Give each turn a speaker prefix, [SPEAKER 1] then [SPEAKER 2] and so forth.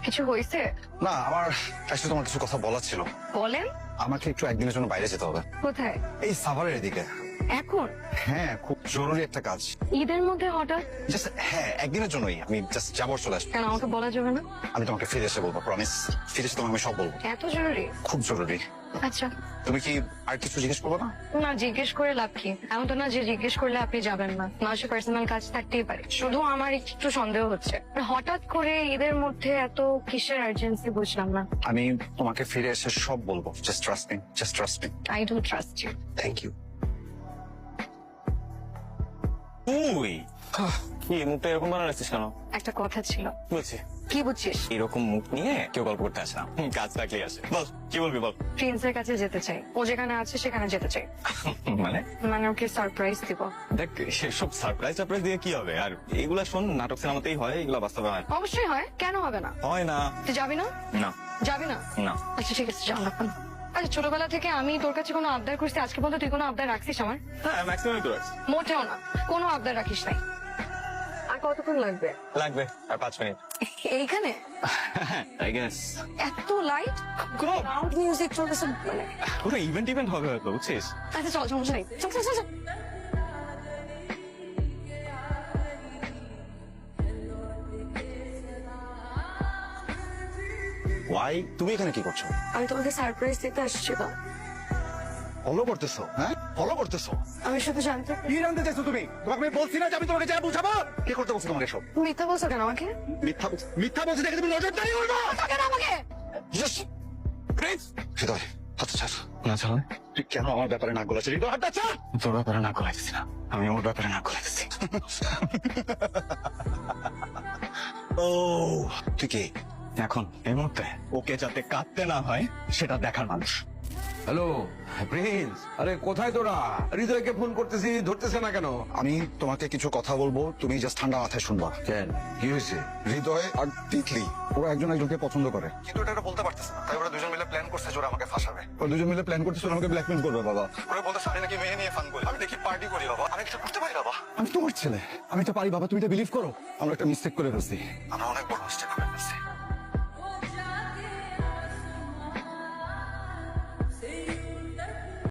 [SPEAKER 1] কিছু হয়েছে?
[SPEAKER 2] না, আমার আসলে তোমার কিছু কথা বলা ছিল।
[SPEAKER 1] বলেন।
[SPEAKER 2] আমাকে একটু একদিনের জন্য বাইরে যেতে হবে।
[SPEAKER 1] কোথায়?
[SPEAKER 2] এই সাভারের এদিকে।
[SPEAKER 1] এখন?
[SPEAKER 2] হ্যাঁ, খুব জরুরি একটা কাজ।
[SPEAKER 1] ঈদের মধ্যে হঠাৎ?
[SPEAKER 2] জাস্ট হ্যাঁ, একদিনের জন্যই। আমি জাস্ট যাবো, চলে আসবো।
[SPEAKER 1] কেন আমাকে বলা যাবে না?
[SPEAKER 2] আমি তোমাকে ফিরে এসে বলবো, প্রমিস। ফিরে এসে তোমাকে আমি সব বলবো।
[SPEAKER 1] এত জরুরি?
[SPEAKER 2] খুব জরুরি।
[SPEAKER 1] আচ্ছা।
[SPEAKER 2] তুমি কি আর কিছু জিজ্ঞেস করবো না?
[SPEAKER 1] না, জিজ্ঞেস করে লাভ কি? এমন তো না যে জিজ্ঞেস করলে আপনি যাবেন না। মানুষের পার্সোনাল কাজ থাকতেই পারে। শুধু আমার একটু সন্দেহ হচ্ছে, হঠাৎ করে ঈদের মধ্যে এত কিসের আর্জেন্সি বুঝলাম না।
[SPEAKER 2] আমি তোমাকে ফিরে এসে সব বলবো। Just trust me, just trust me.
[SPEAKER 1] I don't trust you.
[SPEAKER 2] Thank you.
[SPEAKER 3] তুই কি মুখটা এরকম বানাচ্ছিস কেন?
[SPEAKER 1] একটা কথা ছিল।
[SPEAKER 3] বলছি
[SPEAKER 1] কি বুঝছিস?
[SPEAKER 3] এরকম মুখ নিয়ে কেউ গল্প করতে আসে না, কাজ থাকলেই আসে। বল কি বলবি বল।
[SPEAKER 1] প্রিন্সের কাছে যেতে চাই। ও যেখানে আছে সেখানে যেতে চাই।
[SPEAKER 3] মানে
[SPEAKER 1] মানে ওকে সারপ্রাইজ দিব।
[SPEAKER 3] দেখ, সেসব সারপ্রাইজ টারপ্রাইজ দিয়ে কি হবে? আর এগুলা শোন, নাটক সিনেমাতেই হয়, এগুলা বাস্তবে হয় না।
[SPEAKER 1] অবশ্যই হয়, কেন হবে না?
[SPEAKER 3] হয় না।
[SPEAKER 1] তুই যাবি না?
[SPEAKER 3] না
[SPEAKER 1] যাবি না?
[SPEAKER 3] না।
[SPEAKER 1] আচ্ছা ঠিক আছে, যাও না। আচ্ছা, ছোটবেলা থেকে আমি তোর কাছে কোনো আবদার করছি, আজকে পর্যন্ত তুই কোনো আবদার রাখছিস আমার?
[SPEAKER 3] হ্যাঁ, ম্যাক্সিমাম তো রাখছি।
[SPEAKER 1] মোটেও না, কোনো আবদার রাখিস নাই। আর কতক্ষণ লাগবে?
[SPEAKER 3] লাগবে আর 5 মিনিট।
[SPEAKER 1] এইখানে
[SPEAKER 3] আই গেস
[SPEAKER 1] এত লাইট,
[SPEAKER 3] কোনো
[SPEAKER 1] লাউড মিউজিক চলতেছে, মানে
[SPEAKER 3] কোনো ইভেন্ট হবে হয়তো, বুঝছিস?
[SPEAKER 1] আচ্ছা চল, সমস্যা নেই, চল চল চল চল।
[SPEAKER 2] ওয়াই, তুমি এখানে কি করছো?
[SPEAKER 1] আমি তোমাকে সারপ্রাইজ দিতে আসছিলাম।
[SPEAKER 2] ফলো করতেছো? হ্যাঁ, ফলো করতেছো?
[SPEAKER 1] আমি শুধু জানতে,
[SPEAKER 2] কি জানতে চাইছো তুমি? তোমাকে আমি বলছি না যে আমি তোমাকে যা বুঝাবো? কে করতে বলছো তোমাকে সব?
[SPEAKER 1] মিথ্যা বলছো কেন আমাকে?
[SPEAKER 2] মিথ্যা বলছি দেখে তুমি নজরদারি করবো
[SPEAKER 1] কেন আমাকে?
[SPEAKER 2] প্রিন্স, হৃদয়, হাতটা ছাড়।
[SPEAKER 3] না চলে,
[SPEAKER 2] তুই কেন আমার ব্যাপারে নাক গলাচ্ছিস? হৃদয়, হাতটা ছাড়।
[SPEAKER 3] তোর ব্যাপারে না গলাইতেছি না, আমি ওর ব্যাপারে না গলাইতেছি।
[SPEAKER 2] ও, তুই কে?
[SPEAKER 3] এখন এই মুহূর্তে ওকে যাতে কাঁদতে না হয় সেটা দেখার মানুষ।
[SPEAKER 4] হ্যালো প্রিন্স, আরে কোথায় তোরা? হৃদয়কে ফোন করতেছি, ধরতেছে না কেন?
[SPEAKER 2] আমি তোমাকে কিছু কথা বলবো, তুমি জাস্ট ঠান্ডা মাথায় শুনবা।
[SPEAKER 4] কেন, কি হয়েছে?
[SPEAKER 2] হৃদয় আর তিতলি ওরা একজন একজনকে পছন্দ করে, কিন্তু এটা বলতে পারতেছে না। তাই ওরা দুজন মিলে প্ল্যান করছে যে ওরা আমাকে ফাঁসাবে। ওরা দুজন মিলে প্ল্যান করতেছে ওরা আমাকে ব্ল্যাকমেল করবে। বাবা, ওরা বলতেছে আমি নাকি মেয়ে নিয়ে ফান করি, আমি দেখি পার্টি করি। বাবা, আমি এটা করতে পারি? বাবা, আমি তোমার ছেলে, আমি এটা পারি। বাবা, তুমি এটা বিলিভ করো। আমরা একটা মিস্টেক করে ফেলছি, আমরা অনেক বড় মিস্টেক করে